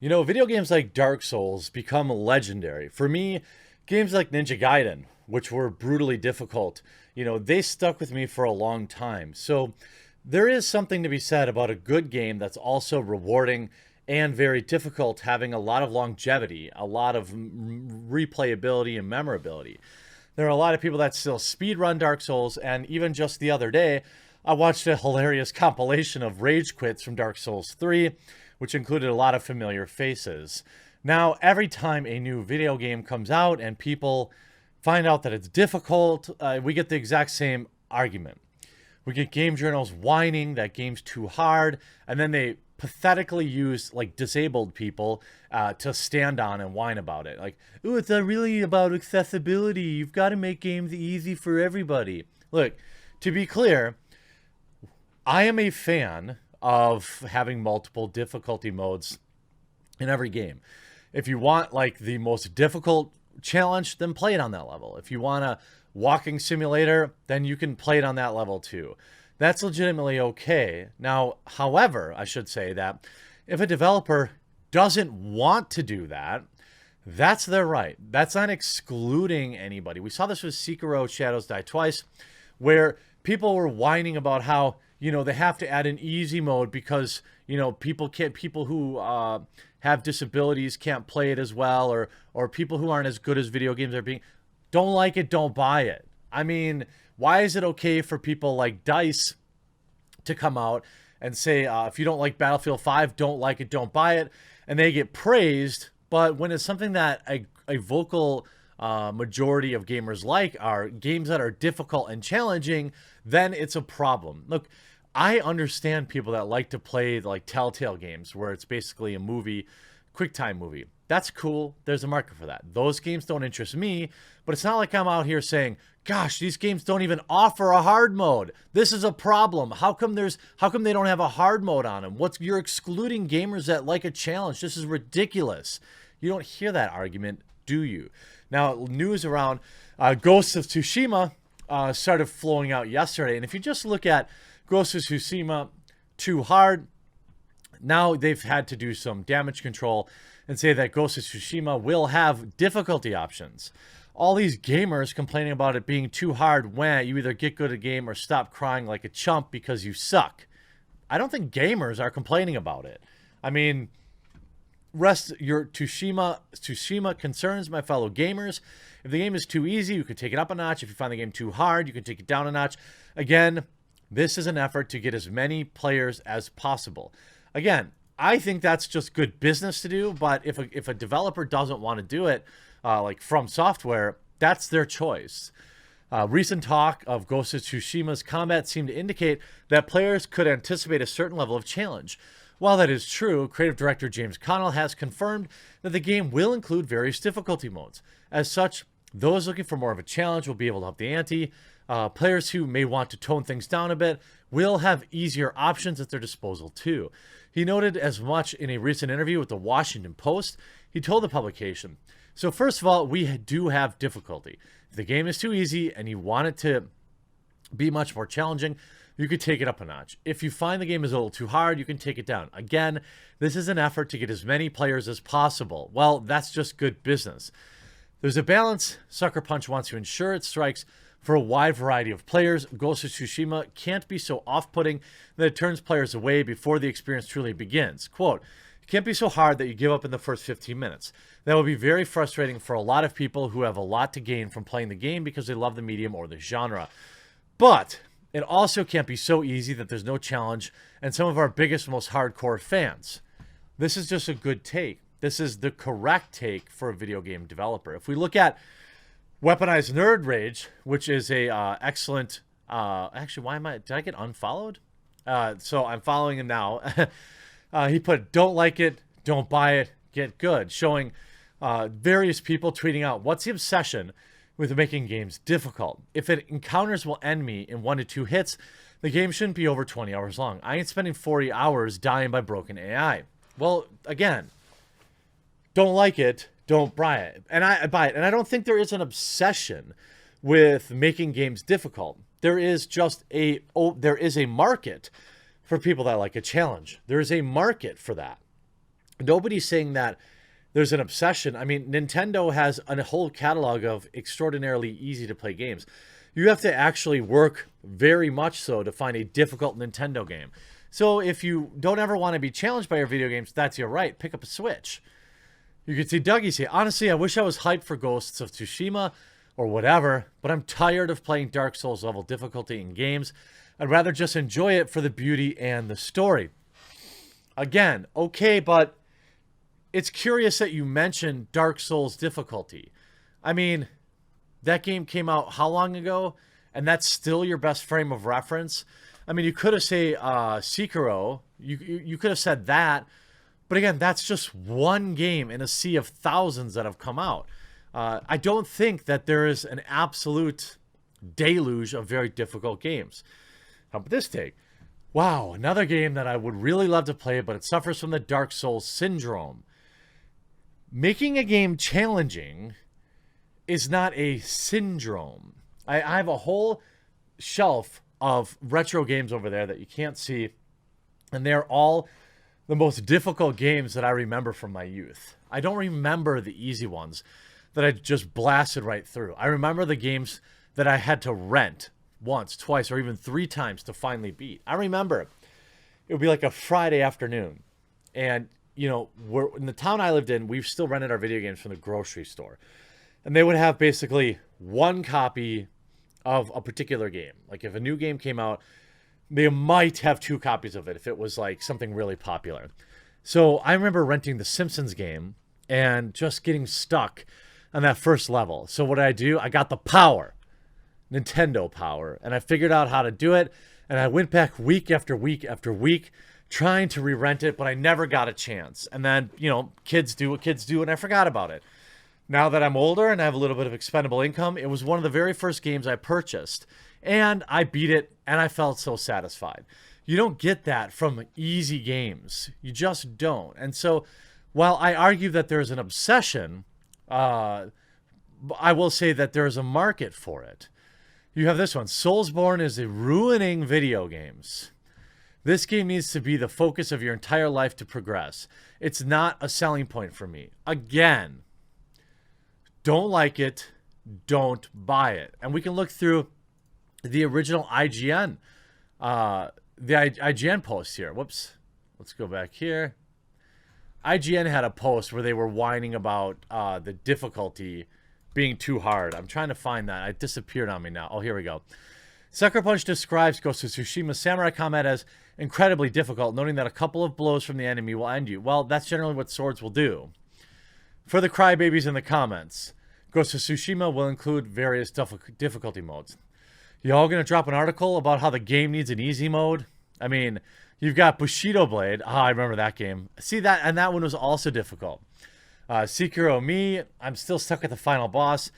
You know, video games like Dark Souls become legendary. For me, games like Ninja Gaiden, which were brutally difficult, they stuck with me for a long time. So there is something to be said about a good game that's also rewarding and very difficult, having a lot of longevity, a lot of replayability and memorability. There are a lot of people that still speedrun Dark Souls, and even just the other day, I watched a hilarious compilation of rage quits from Dark Souls 3, which included a lot of familiar faces. Now, every time a new video game comes out and people find out that it's difficult, we get the exact same argument. We get game journals whining that game's too hard, and then they pathetically use like disabled people to stand on and whine about it. Like, ooh, it's not really about accessibility. You've got to make games easy for everybody. Look, to be clear, I am a fan of having multiple difficulty modes in every game. If you want like the most difficult challenge, then play it on that level. If you want a walking simulator, then you can play it on that level too. That's legitimately okay. Now, however, I should say that if a developer doesn't want to do that, that's their right. That's not excluding anybody. We saw this with Sekiro Shadows Die Twice, where people were whining about how they have to add an easy mode because people who have disabilities can't play it as well, or people who aren't as good as video games are being. Don't like it, don't buy it. I mean, why is it okay for people like Dice to come out and say, if you don't like Battlefield 5, don't like it, don't buy it, and they get praised, but when it's something that a vocal majority of gamers like are games that are difficult and challenging, then it's a problem. Look, I understand people that like to play like Telltale games where it's basically a movie, QuickTime movie. That's cool. There's a market for that. Those games don't interest me, but it's not like I'm out here saying, gosh, these games don't even offer a hard mode. This is a problem. How come they don't have a hard mode on them? You're excluding gamers that like a challenge. This is ridiculous. You don't hear that argument, do you? Now, news around Ghost of Tsushima started flowing out yesterday. And if you just look at Ghost of Tsushima too hard, now they've had to do some damage control and say that Ghost of Tsushima will have difficulty options. All these gamers complaining about it being too hard when you either get good at a game or stop crying like a chump because you suck. I don't think gamers are complaining about it. I mean, rest your Tsushima concerns, my fellow gamers. If the game is too easy, you can take it up a notch. If you find the game too hard, you can take it down a notch. Again, this is an effort to get as many players as possible. Again, I think that's just good business to do, but if a developer doesn't want to do it, like From Software, that's their choice. Recent talk of Ghost of Tsushima's combat seemed to indicate that players could anticipate a certain level of challenge. While that is true, creative director James Connell has confirmed that the game will include various difficulty modes. As such, those looking for more of a challenge will be able to up the ante. Players who may want to tone things down a bit will have easier options at their disposal too. He noted as much in a recent interview with the Washington Post. He told the publication, so first of all, we do have difficulty. If the game is too easy and you want it to be much more challenging, you could take it up a notch. If you find the game is a little too hard, you can take it down. Again, this is an effort to get as many players as possible. Well, that's just good business. There's a balance. Sucker Punch wants to ensure it strikes for a wide variety of players. Ghost of Tsushima can't be so off-putting that it turns players away before the experience truly begins. Quote, it can't be so hard that you give up in the first 15 minutes. That would be very frustrating for a lot of people who have a lot to gain from playing the game because they love the medium or the genre. But it also can't be so easy that there's no challenge and some of our biggest, most hardcore fans. This is just a good take. This is the correct take for a video game developer. If we look at Weaponized Nerd Rage, which is a excellent. Actually, did I get unfollowed? So I'm following him now. He put, "Don't like it, don't buy it, get good," showing various people tweeting out, "What's the obsession with making games difficult? If it encounters will end me in 1 to 2 hits, the game shouldn't be over 20 hours long. I ain't spending 40 hours dying by broken AI." Well, again, don't like it, don't buy it. And I buy it. And I don't think there is an obsession with making games difficult. There is just there is a market for people that like a challenge. There is a market for that. Nobody's saying that there's an obsession. I mean, Nintendo has a whole catalog of extraordinarily easy to play games. You have to actually work very much so to find a difficult Nintendo game. So if you don't ever want to be challenged by your video games, that's your right. Pick up a Switch. You can see Dougie say, honestly, I wish I was hyped for Ghosts of Tsushima or whatever, but I'm tired of playing Dark Souls level difficulty in games. I'd rather just enjoy it for the beauty and the story. Again, okay, but it's curious that you mentioned Dark Souls difficulty. I mean, that game came out how long ago? And that's still your best frame of reference? I mean, you could have said Sekiro. You could have said that. But again, that's just one game in a sea of thousands that have come out. I don't think that there is an absolute deluge of very difficult games. How about this take? Wow, another game that I would really love to play, but it suffers from the Dark Souls syndrome. Making a game challenging is not a syndrome. I have a whole shelf of retro games over there that you can't see, and they're all the most difficult games that I remember from my youth. I don't remember the easy ones that I just blasted right through. I remember the games that I had to rent once, twice, or even 3 times to finally beat. I remember it would be like a Friday afternoon, and you know, in the town I lived in, we've still rented our video games from the grocery store. And they would have basically one copy of a particular game. Like if a new game came out, they might have 2 copies of it if it was like something really popular. So I remember renting the Simpsons game and just getting stuck on that first level. So what did I do? I got the power, Nintendo power, and I figured out how to do it. And I went back week after week after week, trying to re-rent it, but I never got a chance. And then, you know, kids do what kids do, and I forgot about it. Now that I'm older and I have a little bit of expendable income, it was one of the very first games I purchased. And I beat it, and I felt so satisfied. You don't get that from easy games. You just don't. And so, while I argue that there's an obsession, I will say that there's a market for it. You have this one. Soulsborne is ruining video games. This game needs to be the focus of your entire life to progress. It's not a selling point for me. Again, don't like it, don't buy it. And we can look through the original IGN, IGN post here. Whoops. Let's go back here. IGN had a post where they were whining about the difficulty being too hard. I'm trying to find that. It disappeared on me now. Oh, here we go. Sucker Punch describes Ghost of Tsushima samurai combat as incredibly difficult, noting that a couple of blows from the enemy will end you. Well, that's generally what swords will do. For the crybabies in the comments, Ghost of Tsushima will include various difficulty modes. Y'all gonna drop an article about how the game needs an easy mode? I mean, you've got Bushido Blade. Ah, I remember that game. See that, and that one was also difficult. Sekiro me, I'm still stuck at the final boss.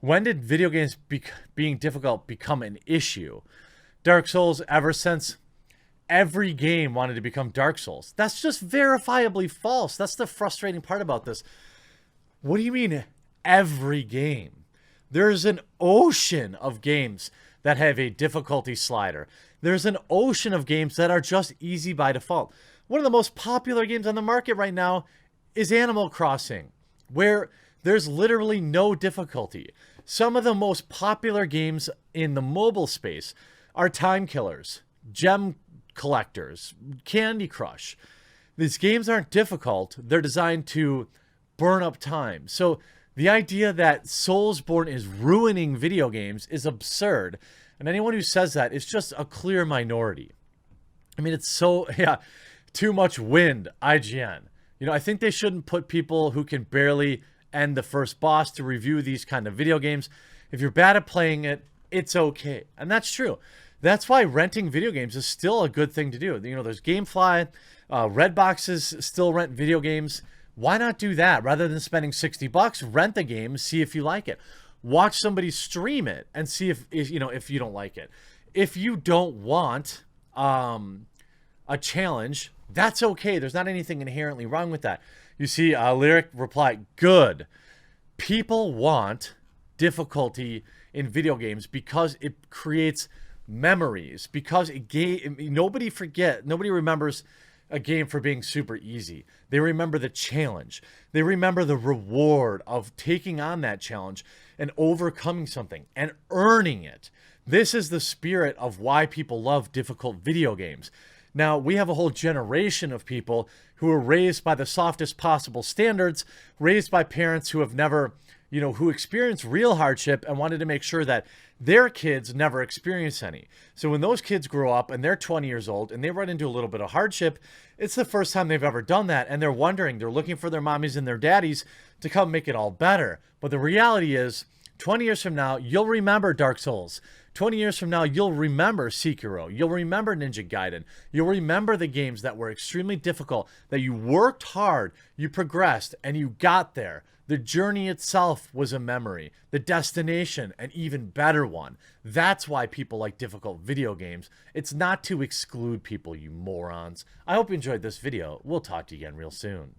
When did video games being difficult become an issue? Dark Souls, ever since every game wanted to become Dark Souls. That's just verifiably false. That's the frustrating part about this. What do you mean, every game? There's an ocean of games that have a difficulty slider. There's an ocean of games that are just easy by default. One of the most popular games on the market right now is Animal Crossing, where there's literally no difficulty. Some of the most popular games in the mobile space are time killers, gem collectors, Candy Crush. These games aren't difficult. They're designed to burn up time. So the idea that Soulsborne is ruining video games is absurd. And anyone who says that is just a clear minority. I mean, it's so, yeah, too much wind, IGN. You know, I think they shouldn't put people who can barely end the first boss to review these kind of video games. If you're bad at playing it, it's okay. And that's true. That's why renting video games is still a good thing to do. You know, there's Gamefly, Redboxes still rent video games. Why not do that? Rather than spending $60, rent the game, see if you like it. Watch somebody stream it and see if you know, if you don't like it. If you don't want a challenge, that's okay. There's not anything inherently wrong with that. You see, Lyric reply, good. People want difficulty in video games because it creates memories. Because nobody remembers a game for being super easy. They remember the challenge. They remember the reward of taking on that challenge and overcoming something and earning it. This is the spirit of why people love difficult video games. Now, we have a whole generation of people who were raised by the softest possible standards, raised by parents who have never, who experienced real hardship and wanted to make sure that their kids never experience any. So when those kids grow up and they're 20 years old and they run into a little bit of hardship, it's the first time they've ever done that. And they're wondering, they're looking for their mommies and their daddies to come make it all better. But the reality is, 20 years from now, you'll remember Dark Souls. 20 years from now, you'll remember Sekiro. You'll remember Ninja Gaiden. You'll remember the games that were extremely difficult, that you worked hard, you progressed, and you got there. The journey itself was a memory. The destination, an even better one. That's why people like difficult video games. It's not to exclude people, you morons. I hope you enjoyed this video. We'll talk to you again real soon.